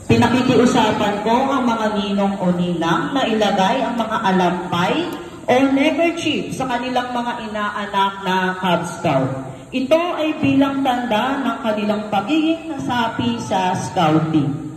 Pinakikiusapan ko ang mga ninong o ninang na ilagay ang mga alampay o neckerchief sa kanilang mga inaanak na Cub Scout. Ito ay bilang tanda ng kanilang pagiging nasapi sa Scouting.